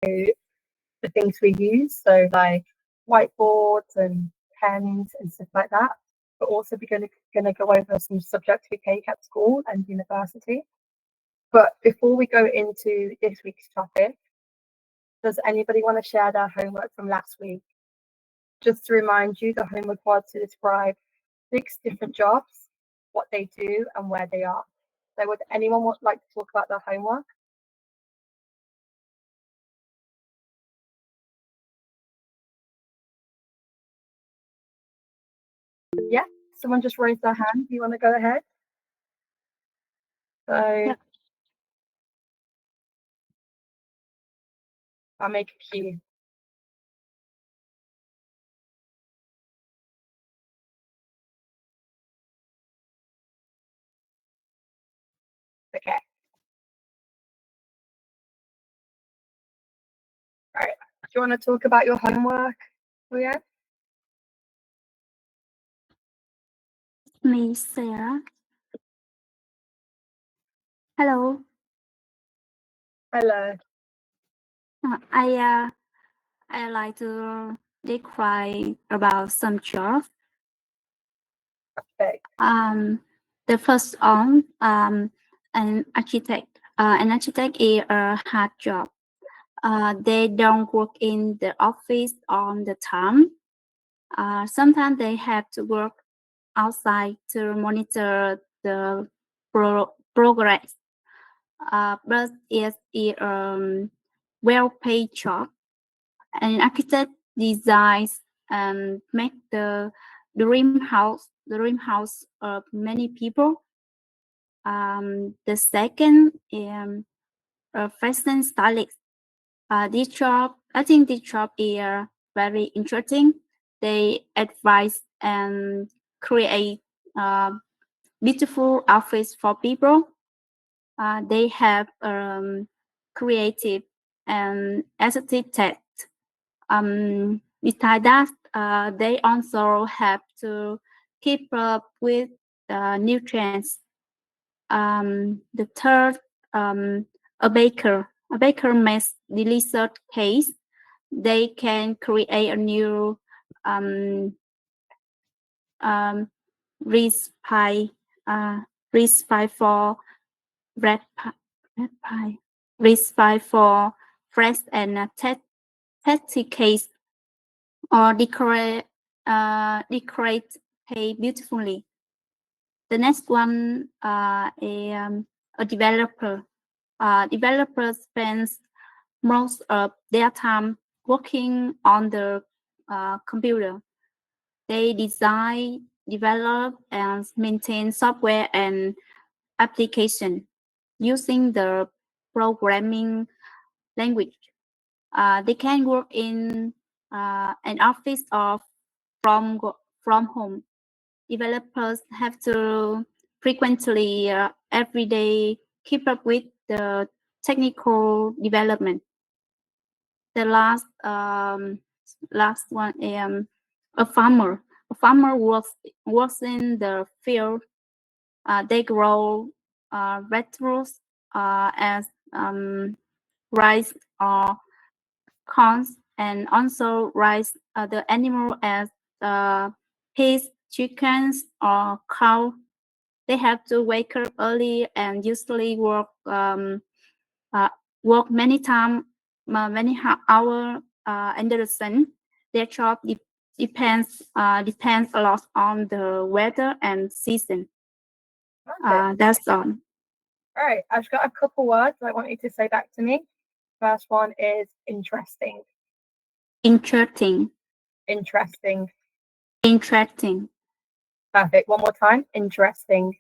the things we use, so like whiteboards and pens and stuff like that. But also we're gonna go over some subjects we take at school and university. But before we go into this week's topic, does anybody want to share their homework from last week? Just to remind you, the homework was to describe 6 different jobs, what they do, and where they are. So would anyone like to talk about their homework? Yeah, someone just raised their hand. Do you want to go ahead? So Yeah. I'll make a queue. Okay. All right. Do you want to talk about your homework, Leah? Me, Sarah. Hello. Hello. I like to describe about some jobs. Okay. The first one, an architect. An architect is a hard job. They don't work in the office all the time. Sometimes they have to work outside to monitor the progress. But it's a well-paid job. An architect designs and make the dream house of many people. The second is a fashion stylist. I think this job is very interesting. They advise and create beautiful outfits for people. They have creative and aesthetic taste. Besides that, they also have to keep up with new trends. The third, a baker. A baker makes delicious cakes. They can create a new um, um, recipe, recipe for red pie, recipe for fresh and tasty cakes, or decorate cake beautifully. The next one a developer. Developers spends most of their time working on the computer. They design, develop, and maintain software and application using the programming language. They can work in an office or from home. Developers have to frequently, every day, keep up with the technical development. The last one, a farmer. A farmer works in the field. They grow vegetables as rice or corns, and also raise the animal as pigs, chickens, or cow. They have to wake up early and usually uh, work many time, hours under the sun. Their job depends a lot on the weather and season. Okay. That's all. All right. I've got a couple words I want you to say back to me. First one is interesting. Interesting. Interesting. Interesting. Perfect. One more time. Interesting.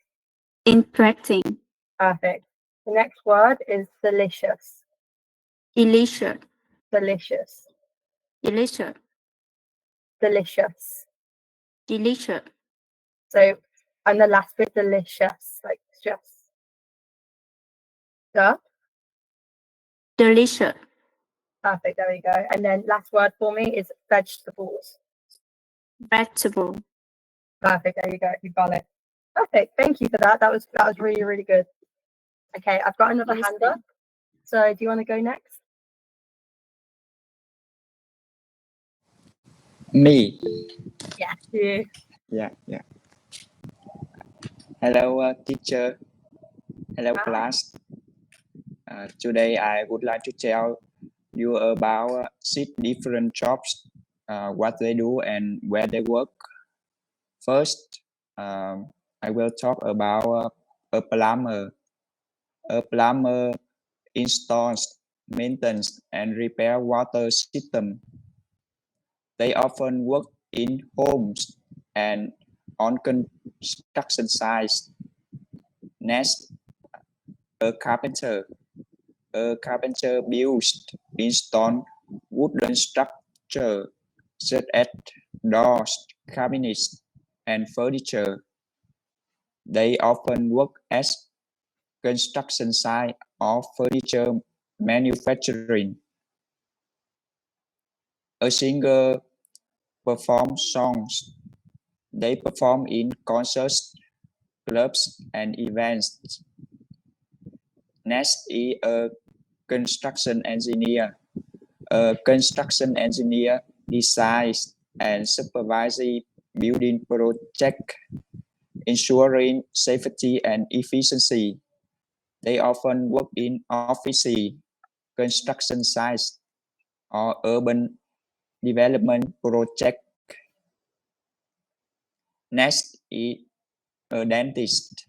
Interesting. Perfect. The next word is delicious. Delicious. Delicious. Delicious. Delicious. Delicious. So, and the last bit, delicious, like just. Duh. Delicious. Perfect. There we go. And then last word for me is vegetables. Vegetable. Perfect. There you go. You got it. Perfect. Thank you for that. That was really, really good. Okay, I've got another hand up. So do you want to go next? Me. Yes, you. Yeah, yeah. Hello, teacher. Hello, Hi. class. Today, I would like to tell you about six different jobs, what they do, and where they work. First, I will talk about a plumber. A plumber installs, maintains, and repair water system. They often work in homes and on construction sites. Next, a carpenter. A carpenter builds, installs wooden structure such as doors, cabinets, and furniture. They often work as construction site or furniture manufacturing. A singer performs songs. They perform in concerts, clubs, and events. Next is a construction engineer. A construction engineer designs and supervises building projects, ensuring safety and efficiency. They often work in offices, construction sites, or urban development projects. Next is a dentist.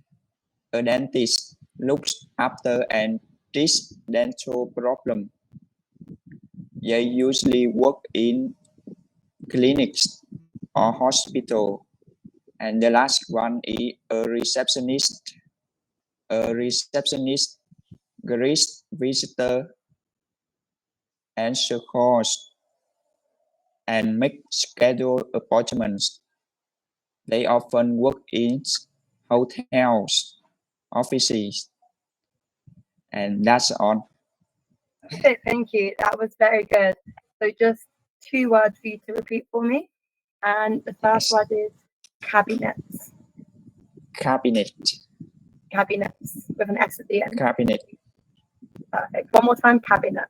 A dentist looks after and treats dental problems. They usually work in clinics or hospital. And the last one is a receptionist. A receptionist greets visitor, answer calls, and make scheduled appointments. They often work in hotels, offices, and that's all. Okay, thank you. That was very good. So just two words for you to repeat for me. And the first Yes. word is cabinets. Cabinet. Cabinets with an S at the end. Cabinet. Perfect. One more time, cabinet.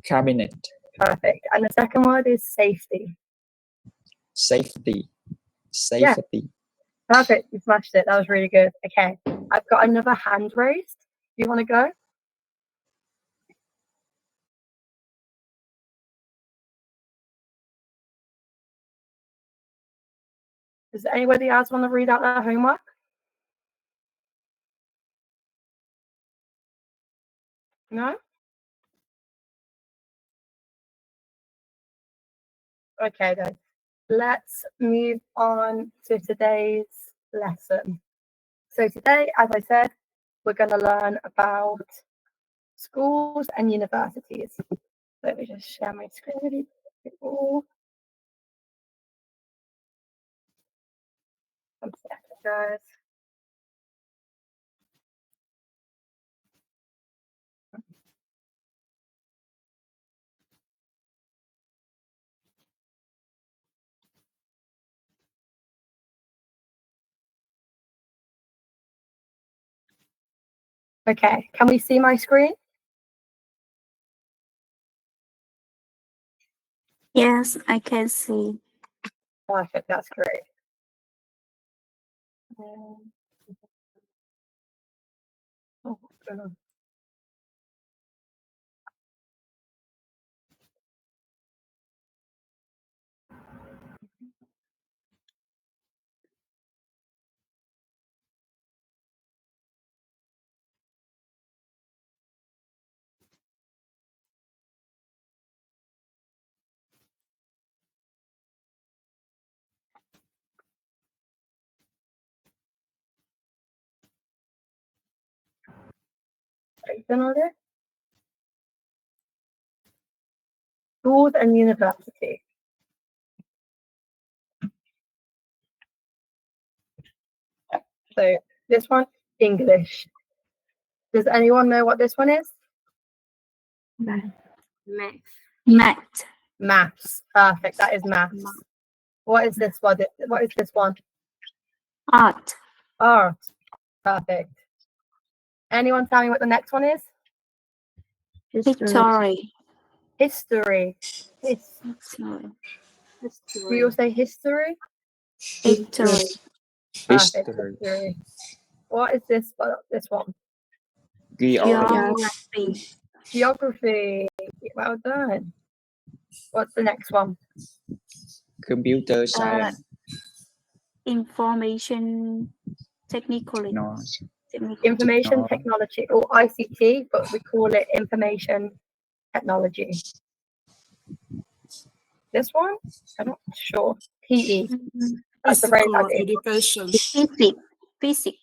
Cabinet. Perfect. And the second word is safety. Safety. Yeah, Safety. perfect. You smashed it. That was really good. Okay. I've got another hand raised. You want to go? Does anybody else want to read out their homework? No? Okay then. Let's move on to today's lesson. So today, as I said, we're going to learn about schools and universities. Let me just share my screen with you. One second, guys. Okay, can we see my screen? Yes, I can see. Perfect, that's great. Oh, what's going on? Open on it. Schools and university. So this one, English. Does anyone know what this one is? Math. Maths. Perfect, that is maths. What is this one? What is this one? Art. Art. Perfect. Anyone tell me what the next one is? History. History. History. We all say history. History. Perfect. History. History. What is this? This one. Geography. Geography. Well done. What's the next one? Computer science. Information technically. No. Information technology or ICT, but we call it information technology. This one, I'm not sure. PE. That's the phrase I Physical gave. education. Physics.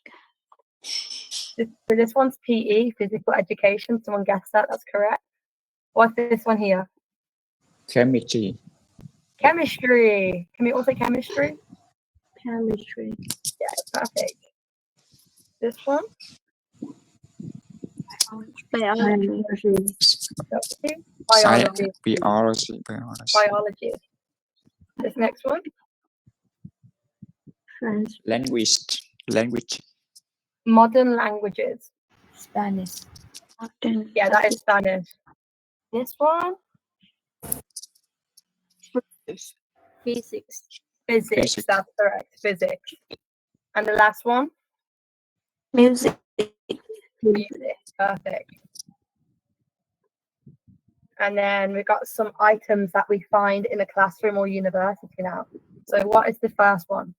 So this one's PE, physical education. Someone guessed that. That's correct. What's this one here? Chemistry. Chemistry. Can we also chemistry? Chemistry. Yeah, perfect. This one? Biology. Biology. Biology. This next one? Language. Modern languages. Spanish. Yeah, that is Spanish. This one? Physics. Physics. That's correct. Physics. And the last one? Music. Music. Perfect. And then we've got some items that we find in a classroom or university now. So what is the first one?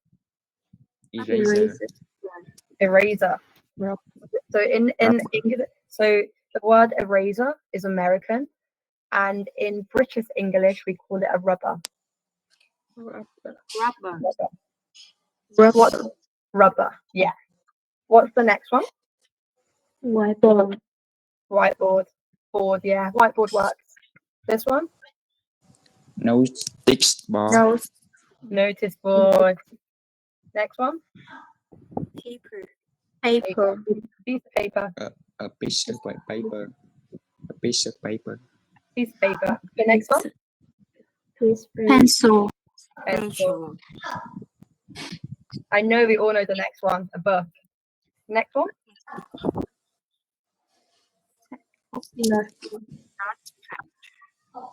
Eraser. Eraser. So in English, so the word eraser is American, and in British English we call it a rubber. What? Rubber. Yeah. What's the next one? Whiteboard. Whiteboard. Board. Yeah. Whiteboard works. This one? Notice board. Notice board. Next one? Paper. Piece of paper. A piece of paper. A piece of paper. Piece of paper. The next one? Pencil. Pencil. I know we all know the next one. A book. Next one?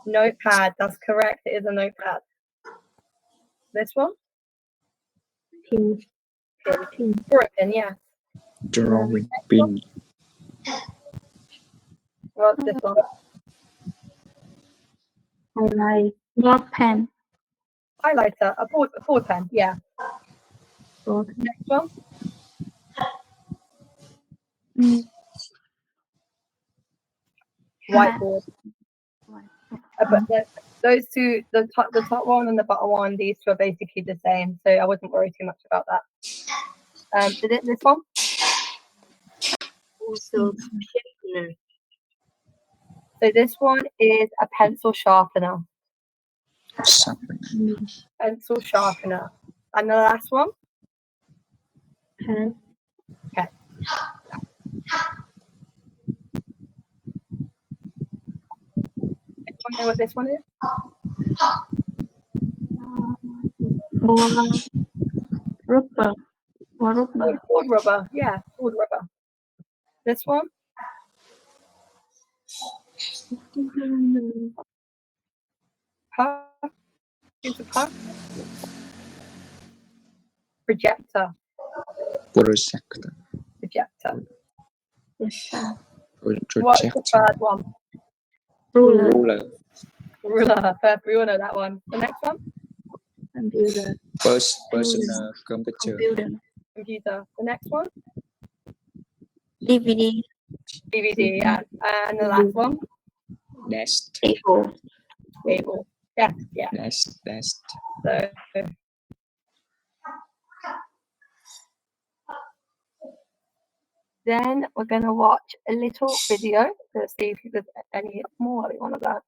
Notepad. That's correct. It is a notepad. This one? Pin. Pin, yeah. Drawing pin. What's this one? Board pen. Highlighter. A board pen. Yeah. Next one? Whiteboard. But those two, the top one and the bottom one, these two are basically the same, so I wouldn't worry too much about that. This one? So this one is a pencil sharpener. Pencil sharpener. And the last one? Pen. Anyone know what this one is? Rubber. Board rubber. Yeah, board rubber. This one? Puff. Piece of puff. Projector. Projector. What's the third one? Ruler. Perfect. We all know that one. The next one? Computer. Personal computer. Computer. The next one? DVD. Yeah. And the last one? Desk. Table. Yeah. Desk. So then we're going to watch a little video to see if there's any more we want to learn.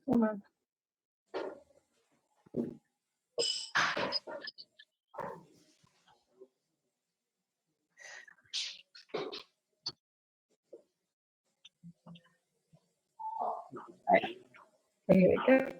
Come on. Here we go.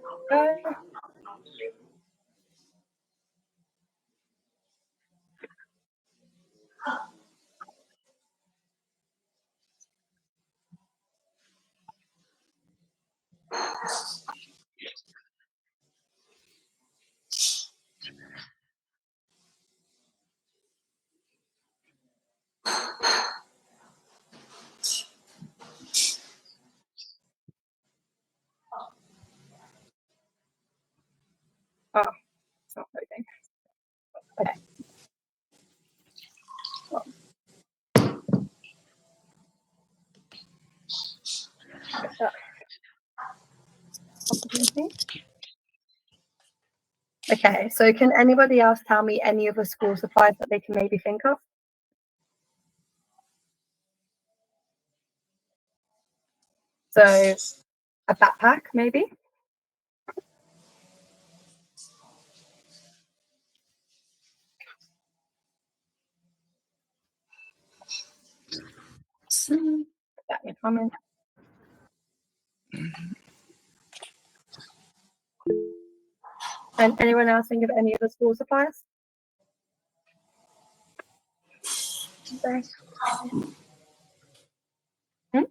Oh, it's not loading. Okay. Well, get that opportunity. Okay, so can anybody else tell me any other school supplies that they can maybe think of? So a backpack, maybe? Put that in the comments. And anyone else think of any other school supplies? Okay. Hmm?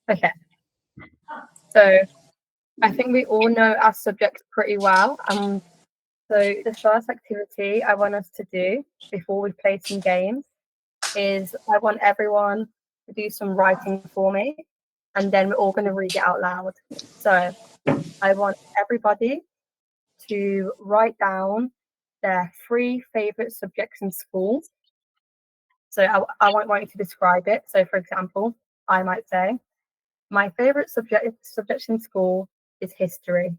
Okay, so I think we all know our subjects pretty well. So the first activity I want us to do before we play some games is I want everyone to do some writing for me, and then we're all going to read it out loud. So I want everybody to write down their three favorite subjects in school. So I won't want you to describe it. So for example, I might say, my favorite subject in school is history.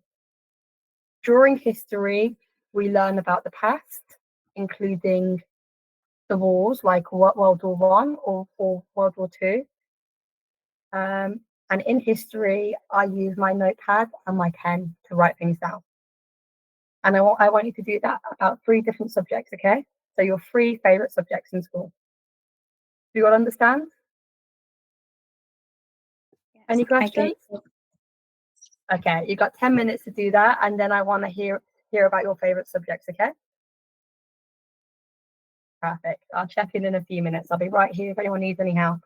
During history, we learn about the past, including the wars like World War One or World War Two. And in history, I use my notepad and my pen to write things down. And I want you to do that about three different subjects, okay? So your three favorite subjects in school. Do you all understand? Any questions? Okay, you've got 10 minutes to do that, and then I want to hear about your favorite subjects, okay? Perfect. I'll check in a few minutes. I'll be right here if anyone needs any help.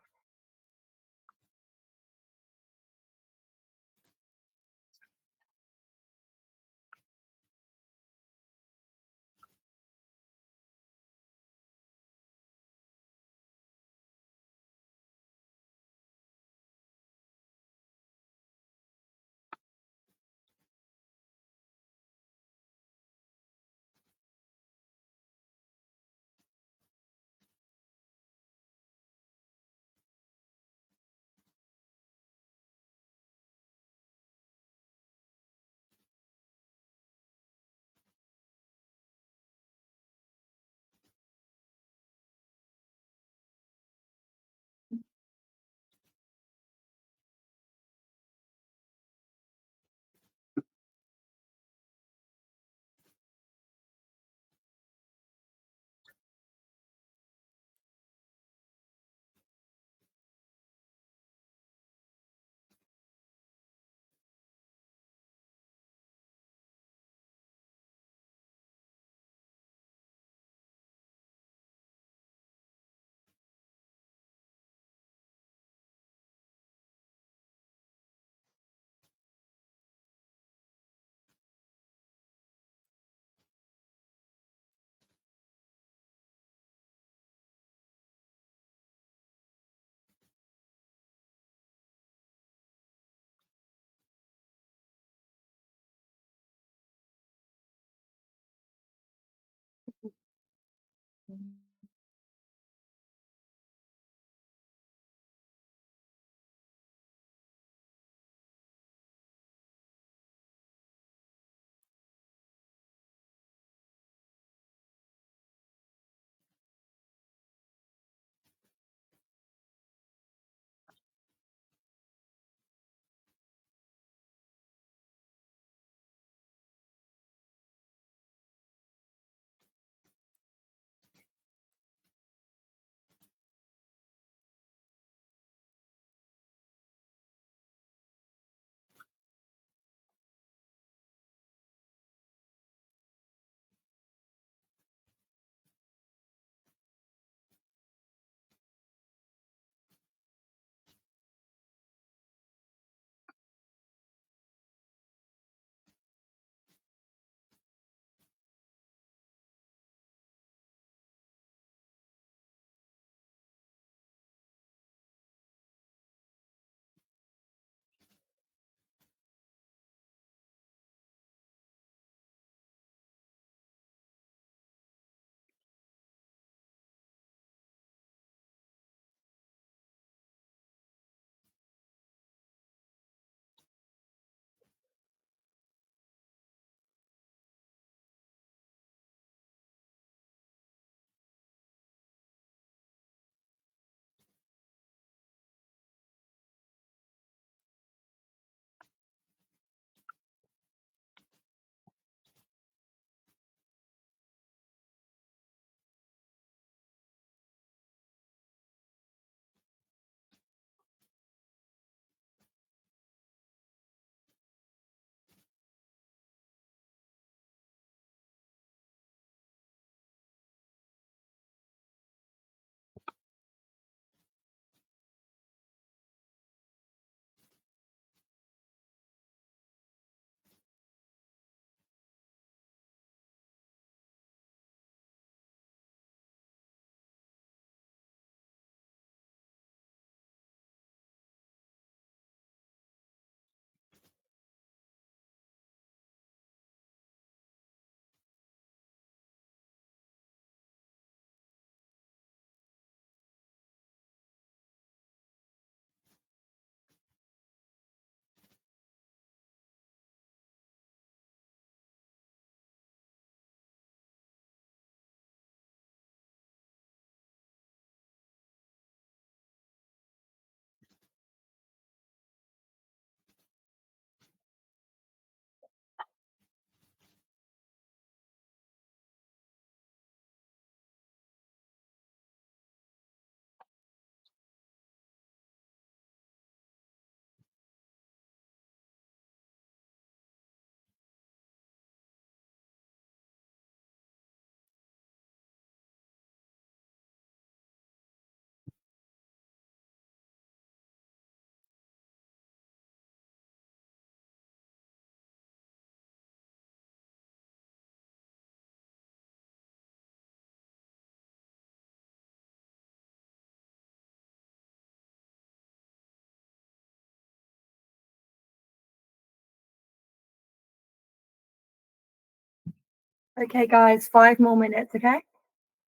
Okay, guys, 5 more minutes, okay?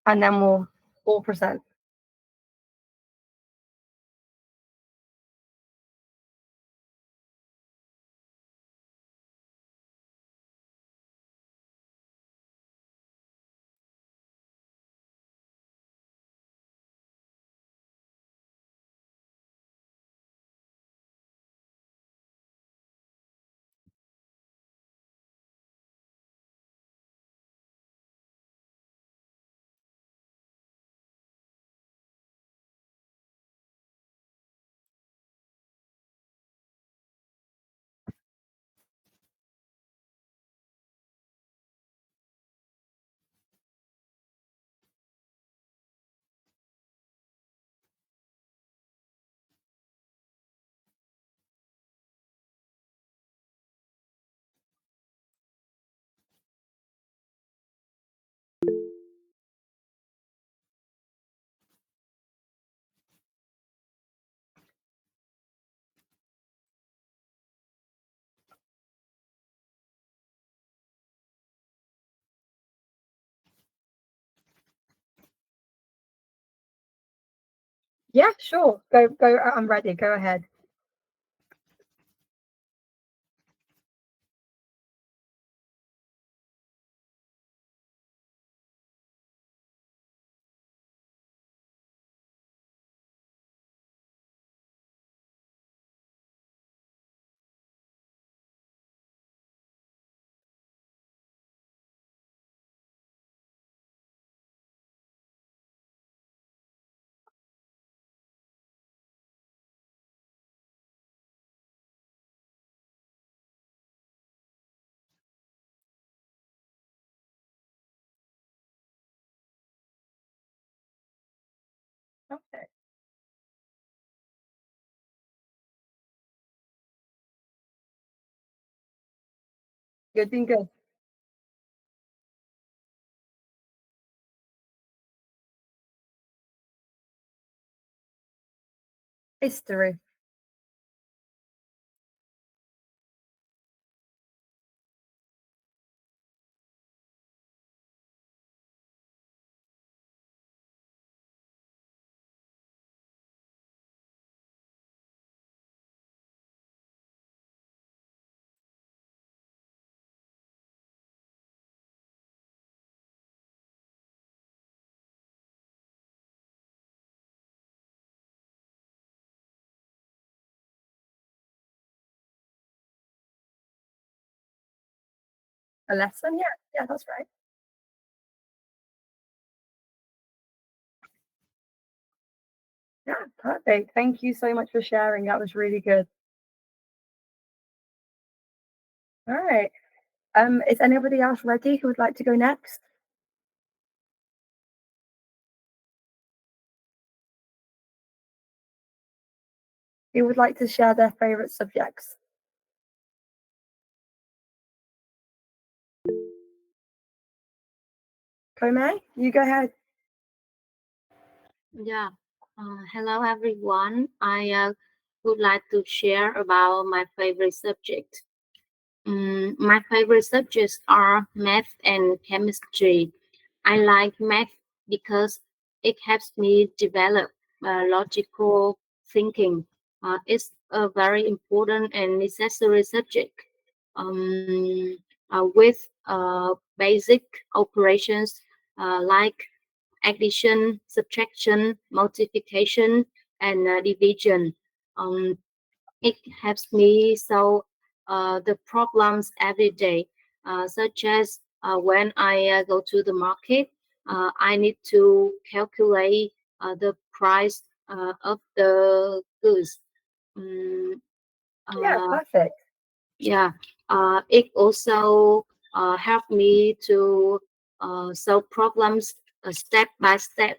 And then we'll all present. Yeah, sure. Go. I'm ready. Go ahead. Okay. You're doing good. History. A lesson? Yeah, yeah, that's right. Yeah, perfect. Thank you so much for sharing. That was really good. All right. Is anybody else ready who would like to go next? Who would like to share their favorite subjects? Kome, you go ahead. Yeah. Hello, everyone. I would like to share about my favorite subject. My favorite subjects are math and chemistry. I like math because it helps me develop logical thinking. It's a very important and necessary subject. With basic operations like addition, subtraction, multiplication, and division. Um, it helps me solve the problems every day, such as when I go to the market, I need to calculate the price of the goods. Um, Yeah, uh, perfect. yeah, it also helped me to solve problems step by step.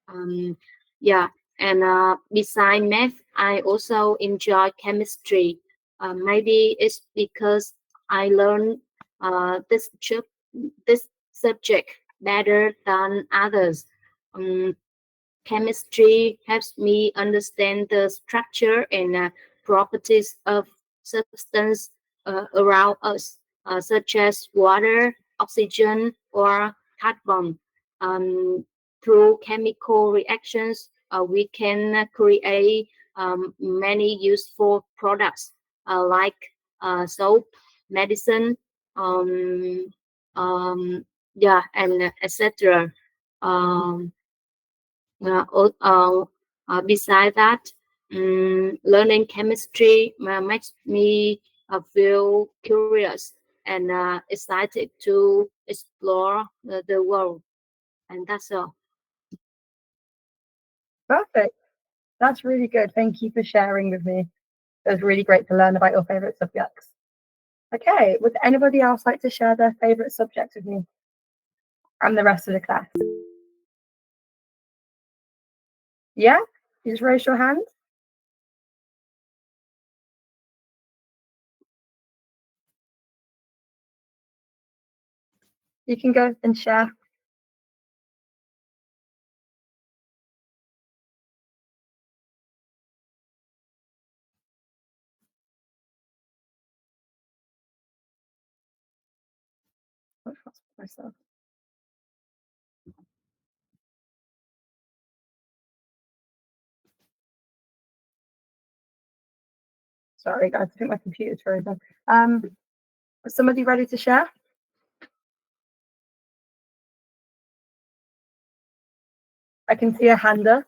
Um, yeah, and beside math, I also enjoy chemistry. Maybe it's because I learned this subject better than others. Um, Chemistry helps me understand the structure and properties of substance around us, such as water, oxygen, or carbon. Through chemical reactions, we can create many useful products like soap, medicine, um, yeah, and etc. Um, uh, al- uh, Beside that, learning chemistry makes me feel curious and excited to explore the world. And that's all. Perfect. That's really good. Thank you for sharing with me. It was really great to learn about your favorite subjects. Okay, would anybody else like to share their favorite subject with me and the rest of the class? Yeah? You just raise your hand. You can go and share. Myself. Sorry, guys, I think my computer's frozen. Is somebody ready to share? I can see a hand up.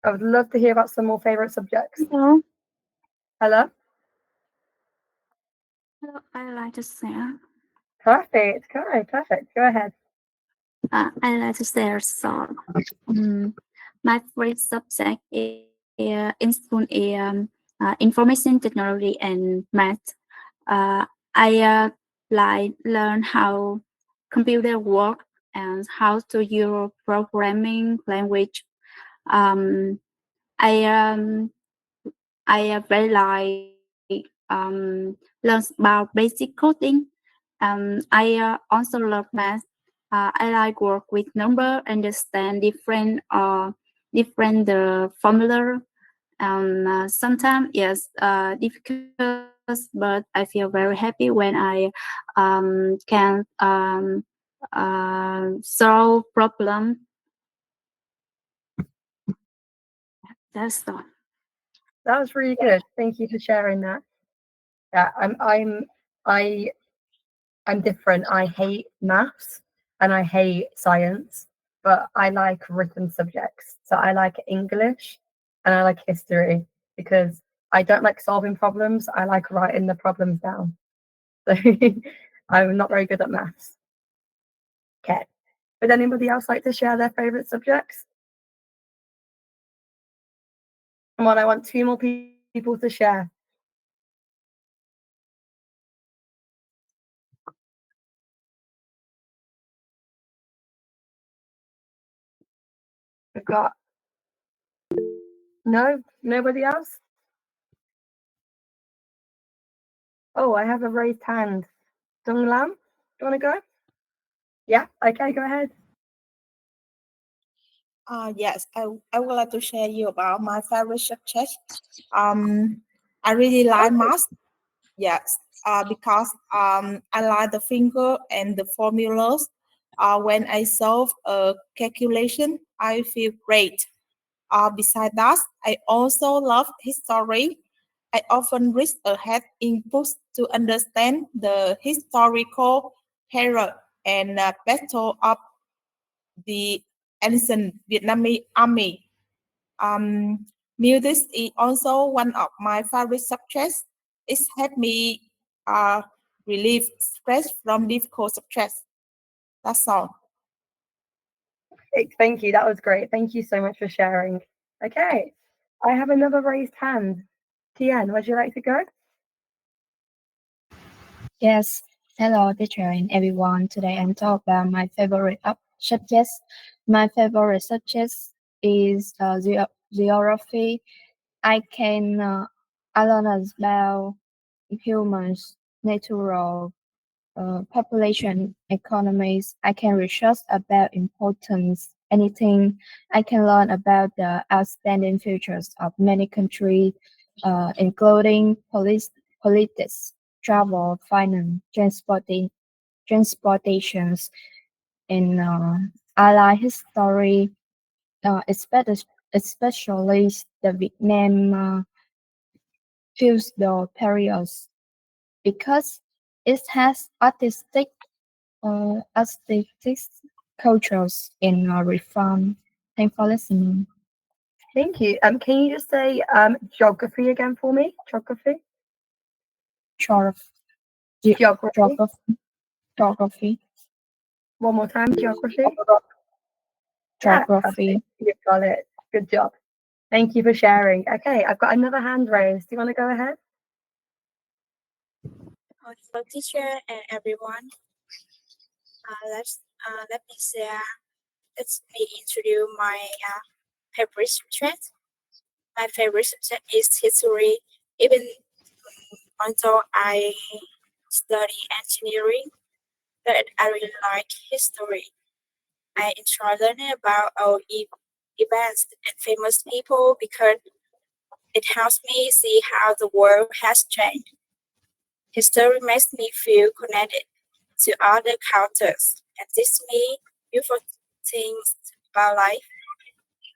I would love to hear about some more favorite subjects. Hello. Hello? Hello. I like to share. Perfect. Okay, perfect. Go ahead. I like to share song. My favorite subject in school is information technology and math. Uh, I like learn how computer work and how to use programming language. Um, I um, I very like learn about basic coding. I also love math. I like work with number, understand different formula. Sometimes yes, difficult, but I feel very happy when I can solve problem. That's all. That was really good. Thank you for sharing that. Yeah, I I'm different. I hate maths and I hate science, but I like written subjects. So I like English and I like history because I don't like solving problems. I like writing the problems down. So I'm not very good at maths. Okay. Would anybody else like to share their favorite subjects? Come on, I want two more people to share. We've got nobody else. Oh, I have a raised hand. Dung Lam, do you want to go? Yeah, okay, go ahead. Yes, I would like to share you about my favorite subject. I really like math. Yes, because I like the finger and the formulas. When I solve a calculation, I feel great. Besides that, I also love history. I often read ahead in books to understand the historical period and battle of the ancient Vietnamese army. Um, Music is also one of my favorite subjects. It's helped me uh, relieve stress from difficult subjects. That's all. Thank you. That was great. Thank you so much for sharing. Okay, I have another raised hand. Tien, would you like to go? Yes, hello teacher and everyone. Today I'm talking about my favorite subjects. My favorite subject is geography. I can learn about humans, natural population, economies. I can research about importance, anything. I can learn about the outstanding futures of many countries including politics, travel, finance, transportations, and allied history, especially the Vietnam feudal periods, because it has aesthetic, cultures, and reform. Thanks for listening. Thank you. Can you just say geography again for me? Geography? Geography. Geography. Geography. One more time, geography. Geography. Yeah, you've got it. Good job. Thank you for sharing. Okay, I've got another hand raised. Do you want to go ahead? Hello, teacher and everyone. Let me share. Let me introduce my favorite subject. My favorite subject is history. Even although I study engineering, but I really like history. I enjoy learning about our events and famous people because it helps me see how the world has changed. History makes me feel connected to other cultures and teaches me beautiful things about life.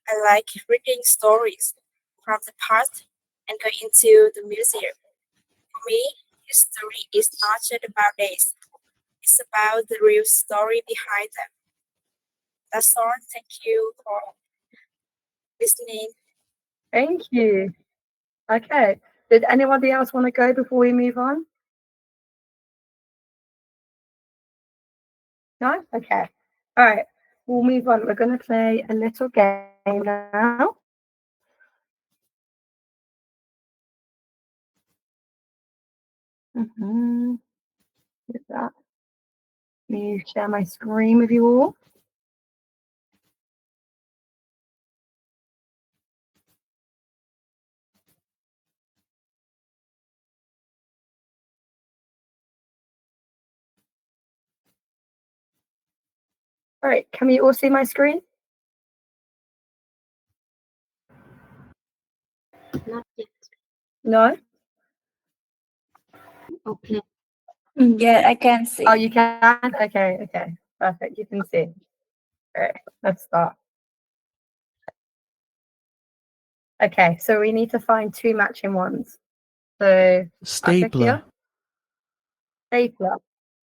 I like reading stories from the past and going into the museum. For me, history is not just about dates, it's about the real story behind them. That's all. Thank you for listening. Thank you. Okay. Did anybody else want to go before we move on? No? Okay. All right. We'll move on. We're going to play a little game now. Get that. Let me share my screen with you all. All right. Can we all see my screen? Not yet. No? Okay. Yeah, I can see. Oh, you can? Okay, okay. Perfect. You can see. All right, let's start. Okay, so we need to find two matching ones. So Stapler. Stapler.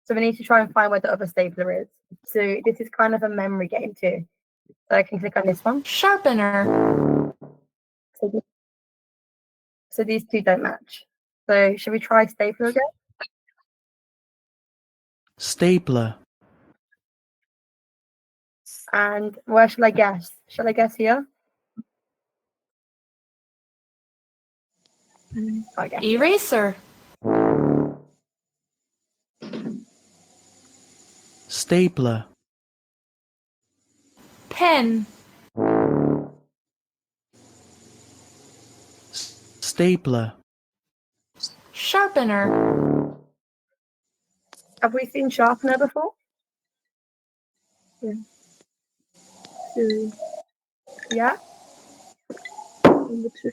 So we need to try and find where the other stapler is. So this is kind of a memory game too. So I can click on this one. Sharpener. So these two don't match. So should we try stapler again? Stapler. And where shall I guess? Shall I guess here? I guess here. Eraser. Stapler. Pen. Stapler. Sharpener. Have we seen sharpener before? Yeah. So, yeah. Number two.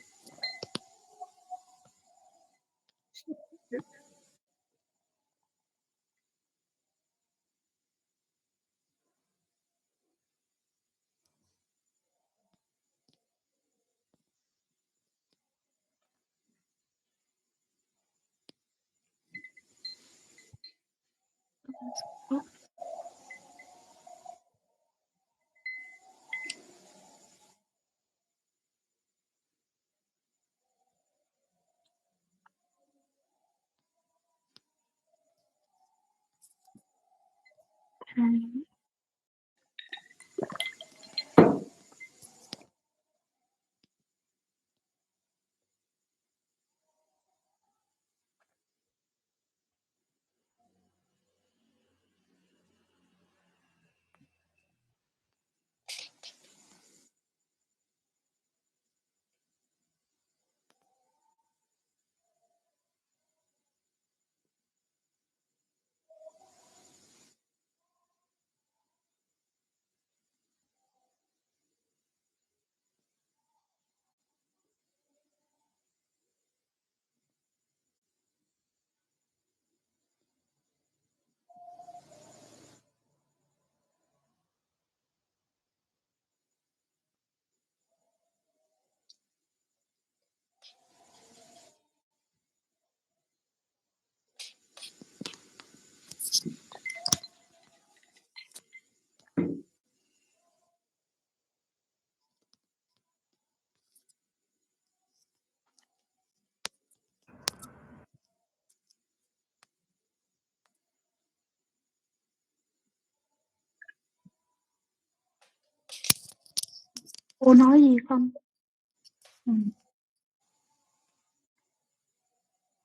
Cô nói gì không?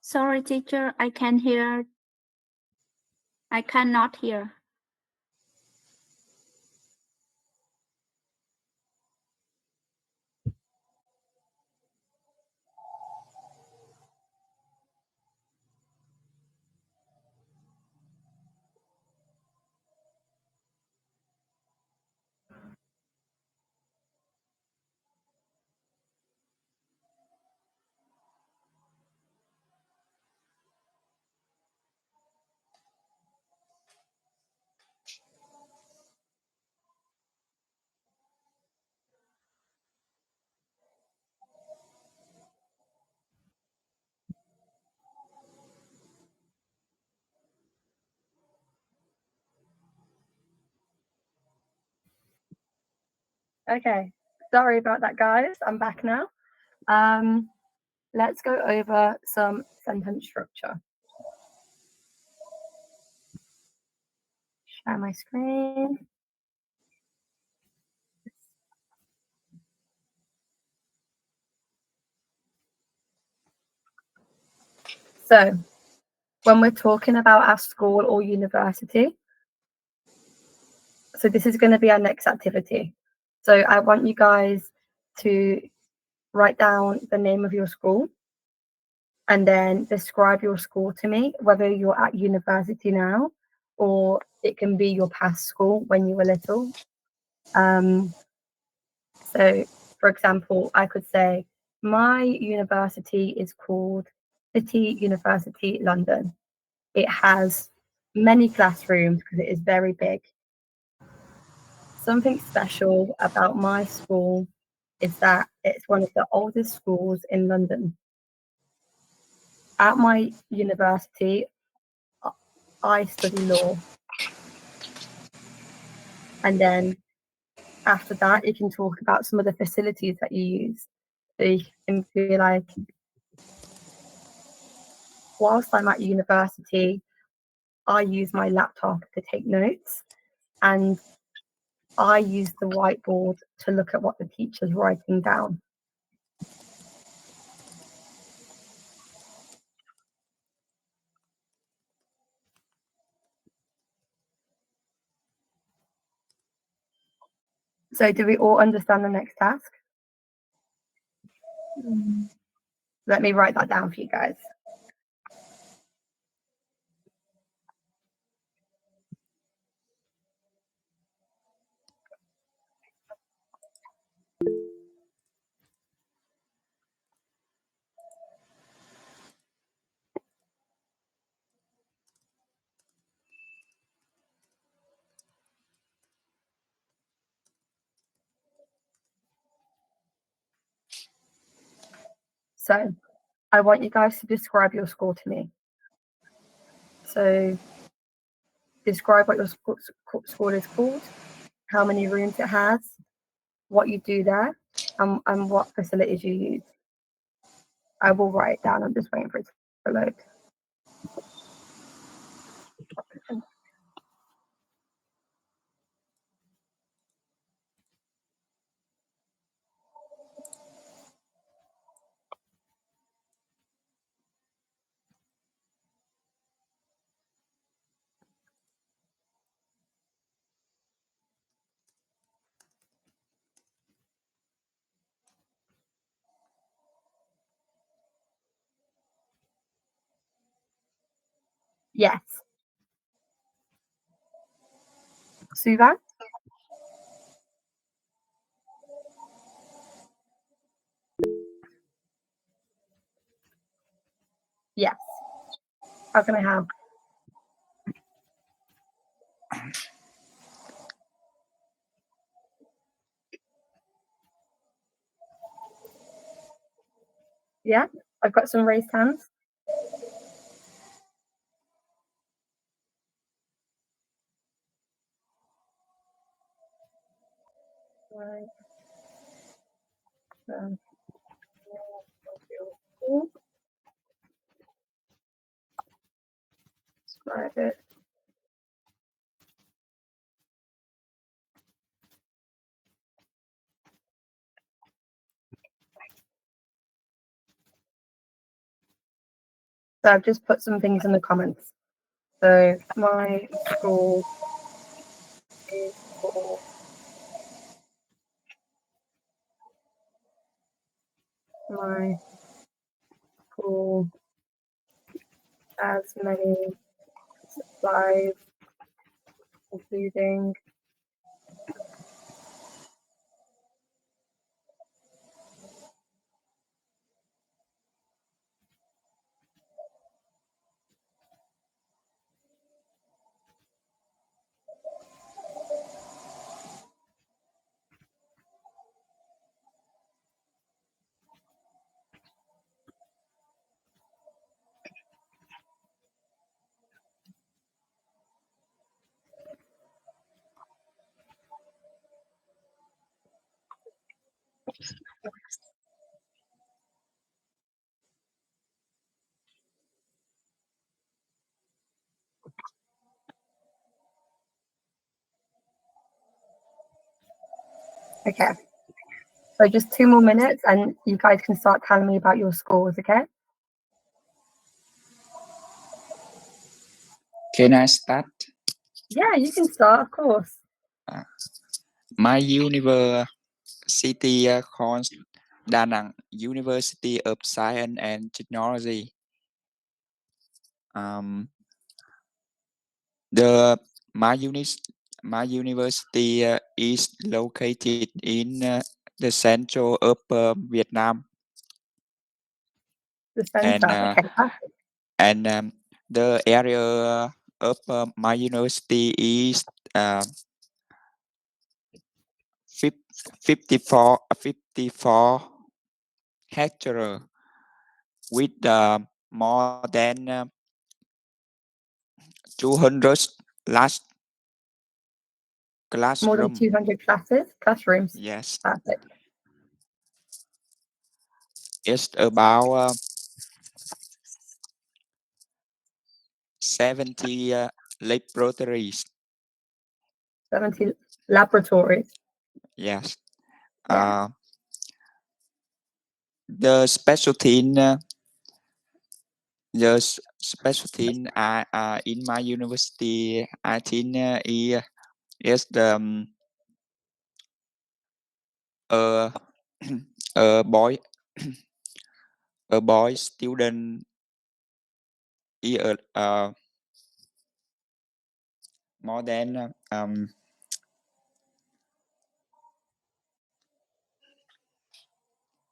Sorry, teacher, I can't hear. I cannot hear. Okay, sorry about that, guys. I'm back now. Let's go over some sentence structure. Share my screen. So, when we're talking about our school or university, so this is going to be our next activity. So I want you guys to write down the name of your school and then describe your school to me, whether you're at university now or it can be your past school when you were little. So, for example, I could say, my university is called City University London. It has many classrooms because it is very big. Something special about my school is that it's one of the oldest schools in London. At my university, I study law. And then after that, you can talk about some of the facilities that you use. So you can be like, whilst I'm at university, I use my laptop to take notes and I use the whiteboard to look at what the teacher's writing down. So do we all understand the next task? Let me write that down for you guys. So I want you guys to describe your school to me. So describe what your school is called, how many rooms it has, what you do there, and what facilities you use. I will write it down. I'm just waiting for it to load. Yes. Suvan? Yes. How can I help? Yeah, I've got some raised hands. Right. Describe it. So I've just put some things in the comments. So my school is for my school has many supplies, including okay. So just 2 more minutes and you guys can start telling me about your schools, okay? Can I start? Yeah, you can start, of course. My university calls Da Nang University of Science and Technology. The my university is located in the central of Vietnam, The center, okay, perfect. and the area of my university is uh, 54 hectare with more than 200 large More than classroom. 200 classrooms. Yes, Perfect. it's about 70 laboratories. 70 laboratories. Yes. Yeah. The specialty in my university, I think is the uh, a boy a boy student is more than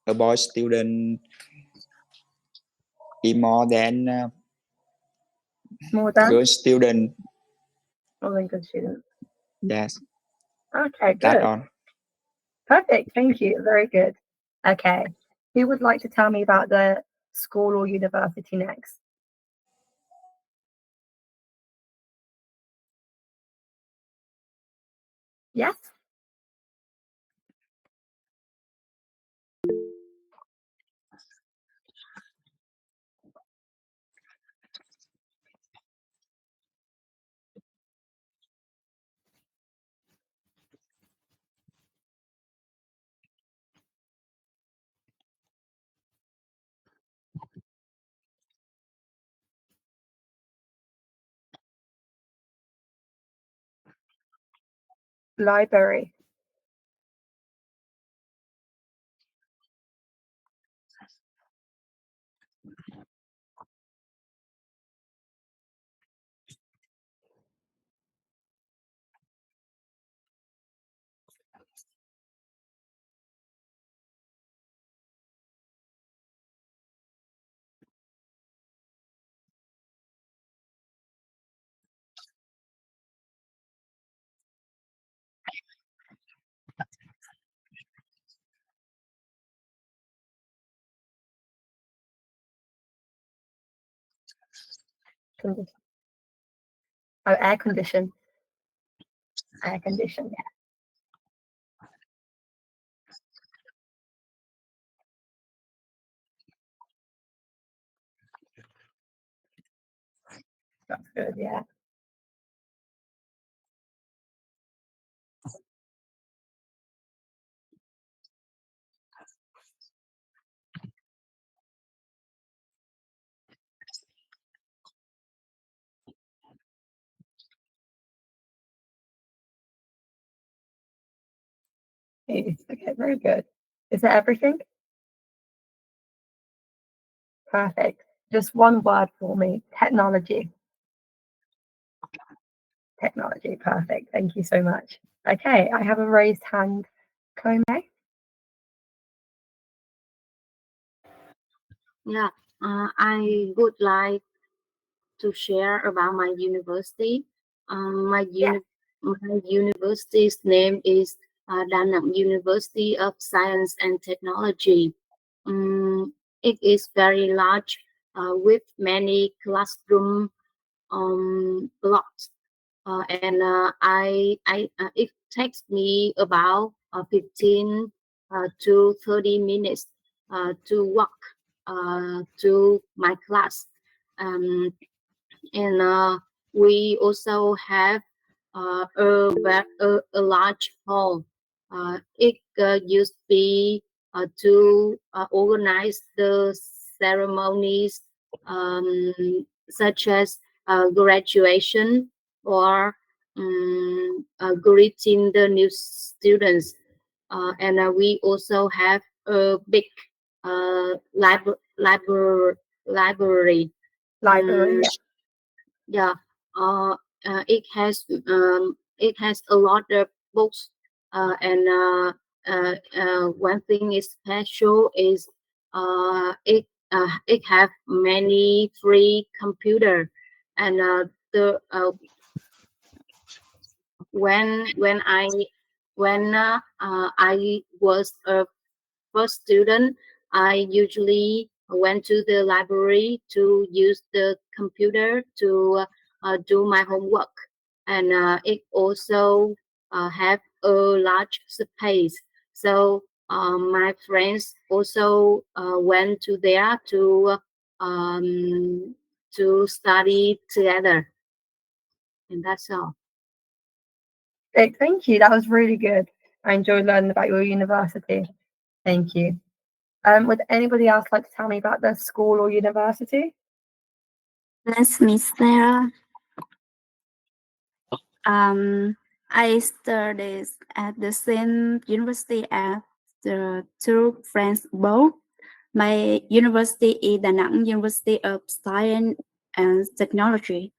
a boy student is more than More than? girl student. More than good students. Yes, Okay, that good. on. Perfect, thank you, very good. Okay, who would like to tell me about the school or university next? Yes? Library. Condition. Oh, air condition. Air condition, yeah. That's good, yeah. Nice. Okay, very good. Is that everything? Perfect. Just one word for me. Technology. Technology. Perfect. Thank you so much. Okay, I have a raised hand. Kome? Yeah, I would like to share about my university. Yeah. My university's name is Đà Nẵng University of Science and Technology. It is very large with many classroom blocks, and it takes me about 15 to 30 minutes to walk to my class. Um, and we also have a large hall. It used to be to organize the ceremonies um, such as graduation or greeting the new students. And we also have a big library. Library. Yeah. Yeah, it has a lot of books, and one thing is special is it have many free computer, and the when I was a first student, I usually went to the library to use the computer to do my homework, and it also have a large space. So my friends also went to there to study together, and that's all. Great, thank you. That was really good. I enjoyed learning about your university. Thank you. Would anybody else like to tell me about their school or university? That's Miss Sarah. I studied at the same university as the two friends both. My university is Đà Nẵng University of Science and Technology.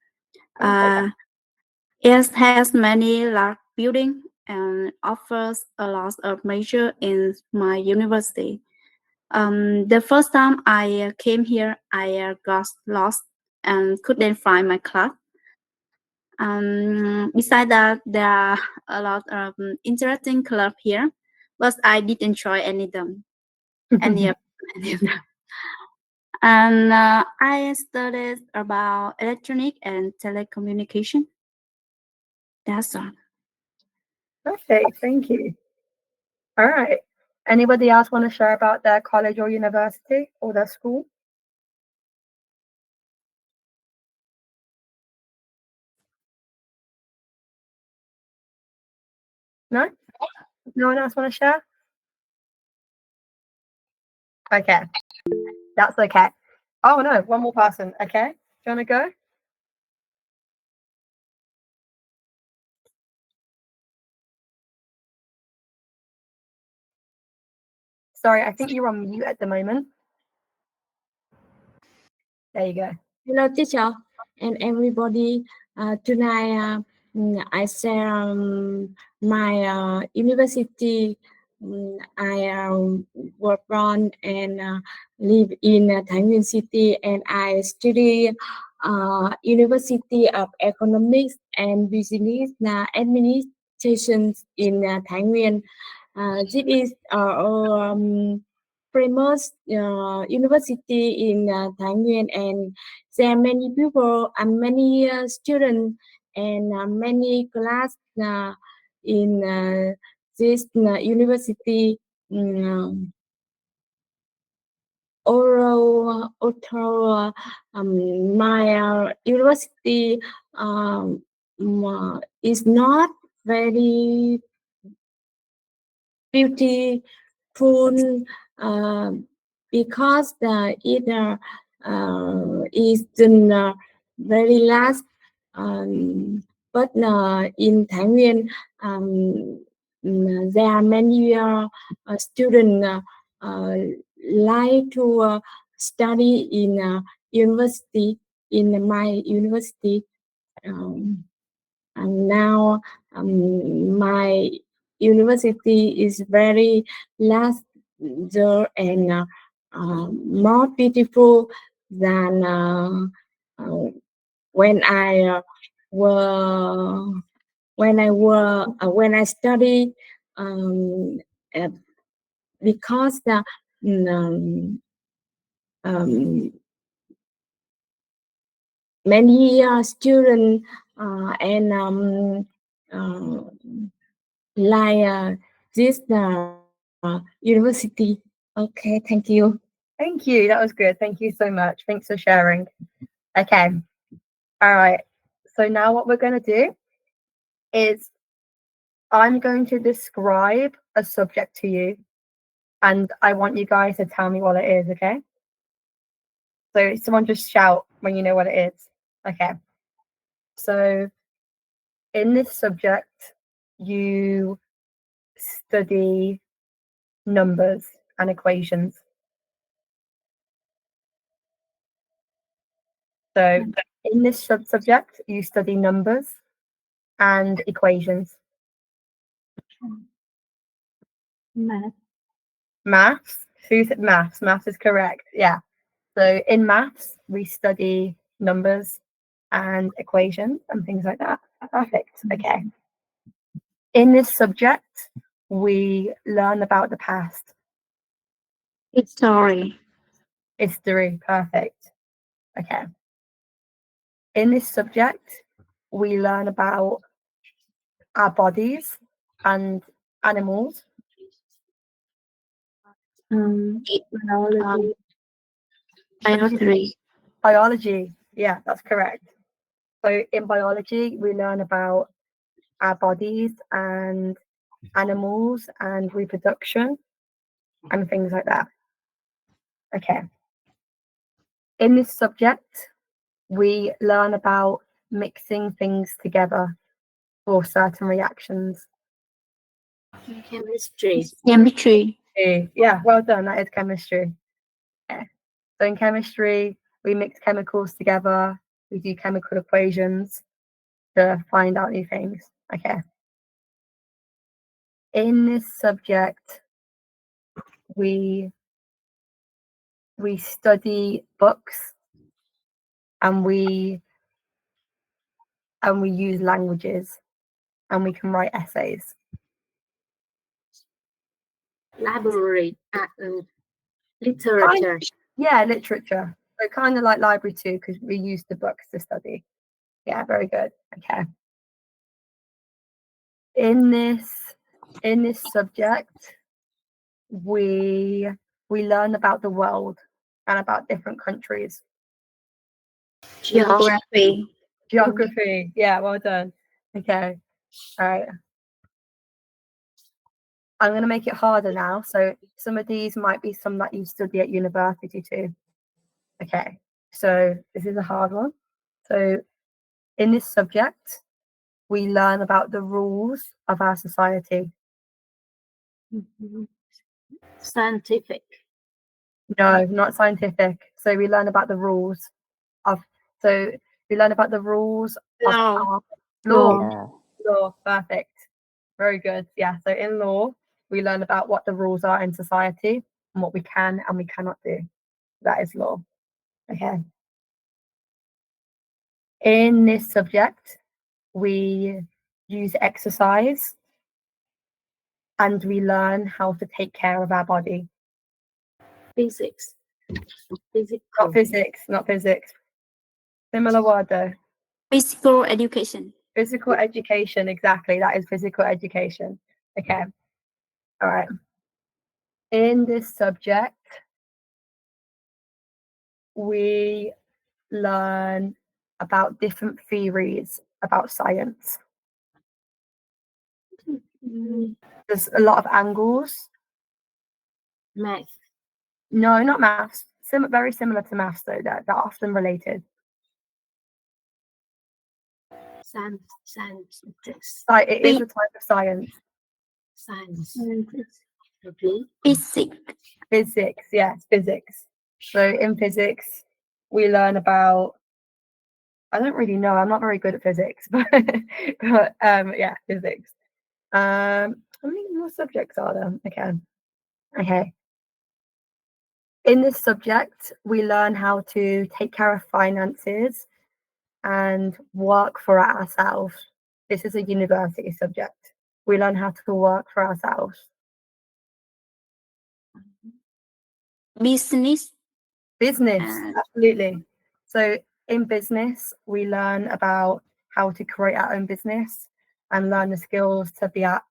It has many large buildings and offers a lot of major in my university. The first time I came here, I got lost and couldn't find my class. Besides that, there are a lot of interesting clubs here, but I didn't join any of them. Any of them. And I studied about electronic and telecommunication. That's all. Perfect, thank you. All right. Anybody else want to share about their college or university or their school? No? No one else want to share? Okay. That's okay. Oh no, one more person. Okay. Do you want to go? Sorry, I think you're on mute at the moment. There you go. Hello, teacher and everybody. Tonight, I share my university. I was born and live in Thái Nguyên City, and I study University of Economics and Business Administration in Thái Nguyên. This is famous university in Thái Nguyên, and there are many people and many students and many class in this university. Although my university is not very beautiful because it is the very last, but in Thái Nguyên there are many students like to study in university, in my university. And now my university is very larger and more beautiful than when I were when I study uh, because um, um, many students and uh, like this university. Okay, thank you. Thank you. That was good. Thank you so much. Thanks for sharing. Okay. All right. So now what we're going to do is I'm going to describe a subject to you, and I want you guys to tell me what it is, okay? So someone just shout when you know what it is. Okay. So in this subject, you study numbers and equations. So in this subject, you study numbers and equations. Math. Maths. Who said maths? Maths is correct. Yeah. So in maths, we study numbers and equations and things like that. Perfect. Okay. In this subject, we learn about the past. History. History. Perfect. Okay. In this subject, we learn about our bodies and animals. Biology. Biology. Biology. Yeah, that's correct. So in biology, we learn about our bodies and animals and reproduction and things like that. Okay. In this subject, we learn about mixing things together for certain reactions. Chemistry. Chemistry. Yeah, well done. That is chemistry. Okay. So in chemistry, we mix chemicals together. We do chemical equations to find out new things. Okay. In this subject, we study books and we use languages and we can write essays. Library. Literature. Yeah, literature. So kind of like library too, because we use the books to study. Yeah, very good. Okay. In this subject, we learn about the world and about different countries. Geography. Geography. Yeah, well done. Okay. All right. I'm going to make it harder now. So some of these might be some that you study at university too. Okay. So this is a hard one. So in this subject, we learn about the rules of our society. Scientific. No, not scientific. So we learn about the rules of. So we learn about the rules of our law. Law. Perfect. Very good. Yeah. So in law, we learn about what the rules are in society and what we can and we cannot do. That is law. Okay. In this subject, we use exercise and we learn how to take care of our body. Physics. Not physics, not physics. Similar word though. Physical education. Physical education, exactly. That is physical education. Okay. All right. In this subject, we learn about different theories about science. There's a lot of angles. Math. No, not maths. Very similar to maths though. They're often related. Science. It is a type of science. Science. Sciences. Okay. Physics. Physics, yes, physics. So in physics, we learn about, I don't really know, I'm not very good at physics, but yeah, physics. How many more subjects are there? Okay. In this subject, we learn how to take care of finances and work for ourselves. This is a university subject. We learn how to work for ourselves. Business. Business, And absolutely. So in business, we learn about how to create our own business and learn the skills to be our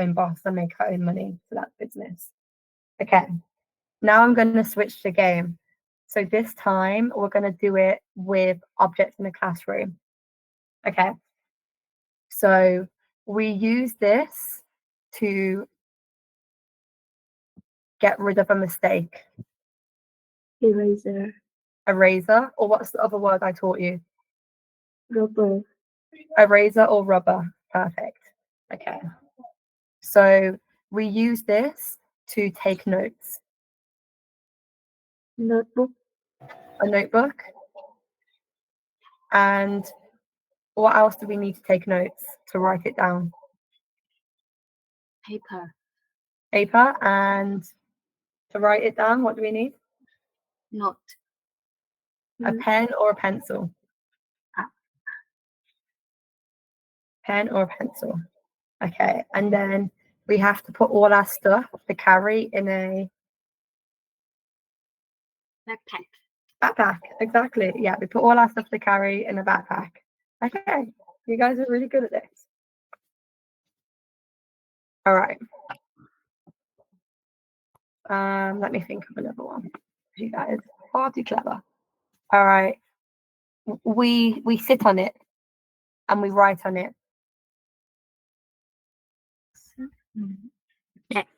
own boss and make our own money. So that's business. Okay. Now I'm going to switch the game. So this time we're going to do it with objects in the classroom. Okay. So we use this to get rid of a mistake. eraser. Eraser, or what's the other word I taught you? Rubber. Eraser or rubber. Perfect. Okay. So we use this to take notes. Notebook. A notebook. And what else do we need to take notes to write it down? Paper. Paper. And to write it down, what do we need? Note. A pen or a pencil? Pen or a pencil. Okay. And then we have to put all our stuff to carry in a Backpack. backpack. Exactly. Yeah, we put all our stuff to carry in a backpack. Okay. You guys are really good at this. All right. Let me think of another one. You guys are far too clever. All right. We sit on it and we write on it. Deck.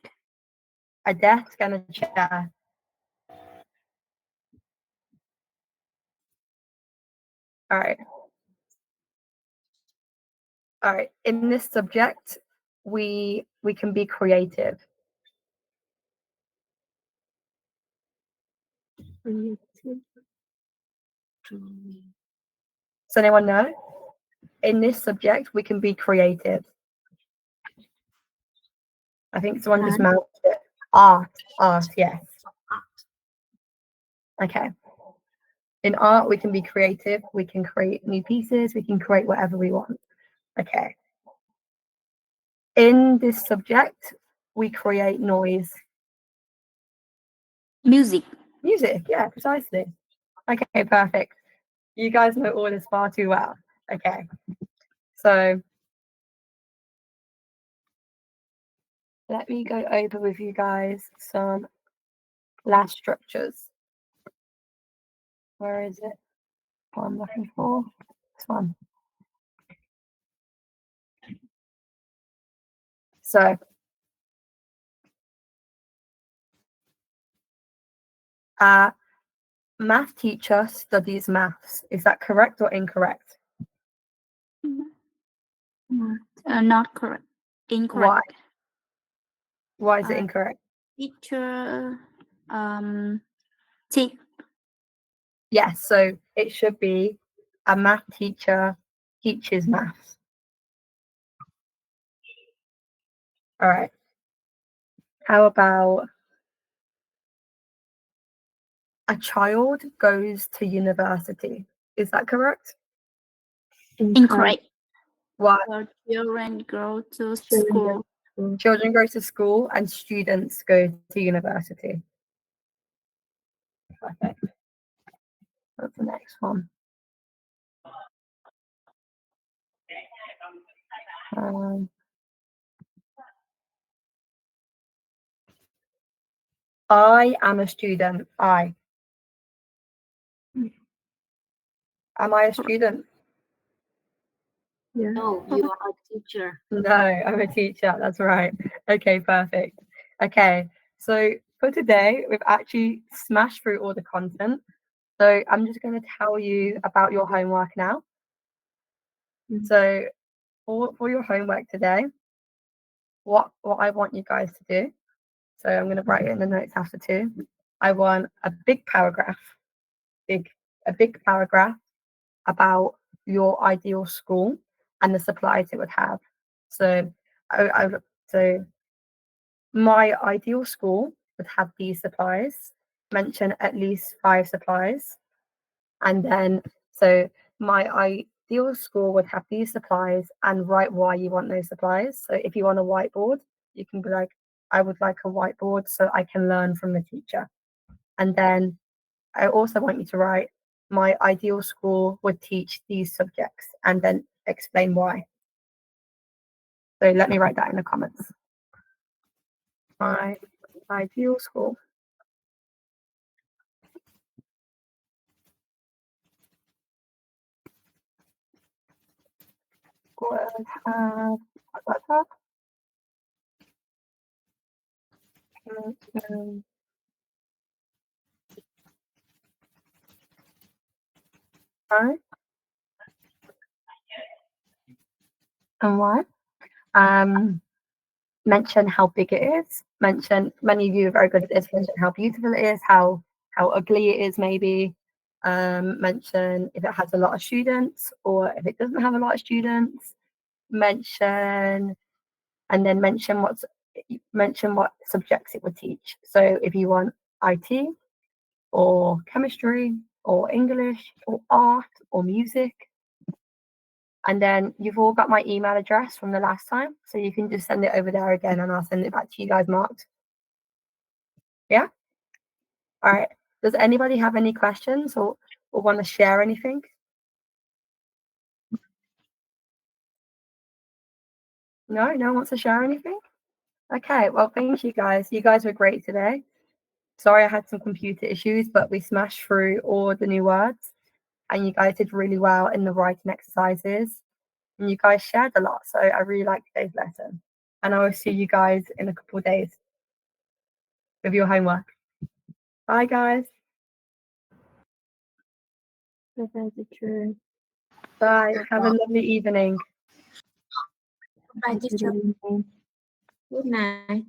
A desk and a chair. All right. All right. In this subject, we can be creative. Does anyone know? In this subject, we can be creative. I think someone just mouthed it. Art, yes. Okay. In art, we can be creative. We can create new pieces. We can create whatever we want. Okay. In this subject, we create noise. Music. Music, yeah, precisely. Okay, perfect. You guys know all this far too well. Okay. So let me go over with you guys some last structures. Where is it? What I'm looking for? This one. So our math teacher studies maths. Is that correct or incorrect? Not correct. Incorrect. Why is it incorrect? Teacher. Teach. Yes, so it should be a math teacher teaches maths. All right. How about a child goes to university? Is that correct? Incorrect. Why? Children go to school. Children go to school and students go to university. Perfect. That's the next one. I am a student. Am I a student? No, you are a teacher. No, I'm a teacher. That's right. Okay, perfect. Okay, so for today, we've actually smashed through all the content. So I'm just going to tell you about your homework now. So for your homework today, what I want you guys to do. So I'm going to write it in the notes after too. I want a big paragraph, a big paragraph about your ideal school and the supplies it would have. So so my ideal school would have these supplies. Mention at least 5 supplies, and then so my ideal school would have these supplies and write why you want those supplies. So if you want a whiteboard, you can be like, I would like a whiteboard so I can learn from the teacher. And then I also want you to write, my ideal school would teach these subjects, and then explain why. So let me write that in the comments. My ideal school would have right? And why? Mention how big it is. Mention, many of you are very good at this. Mention how beautiful it is, how ugly it is, maybe. Mention if it has a lot of students or if it doesn't have a lot of students. Mention, and then mention what subjects it would teach. So if you want IT or chemistry or English or art or music. And then you've all got my email address from the last time, so you can just send it over there again and I'll send it back to you guys marked. Yeah? All right. Does anybody have any questions or want to share anything? No one wants to share anything? Okay, well, thank you guys. You guys were great today. Sorry I had some computer issues, but we smashed through all the new words and you guys did really well in the writing exercises. And you guys shared a lot, so I really liked today's lesson. And I will see you guys in a couple of days with your homework. Bye, guys. Bye. Have a lovely evening. Bye, teacher. Good night.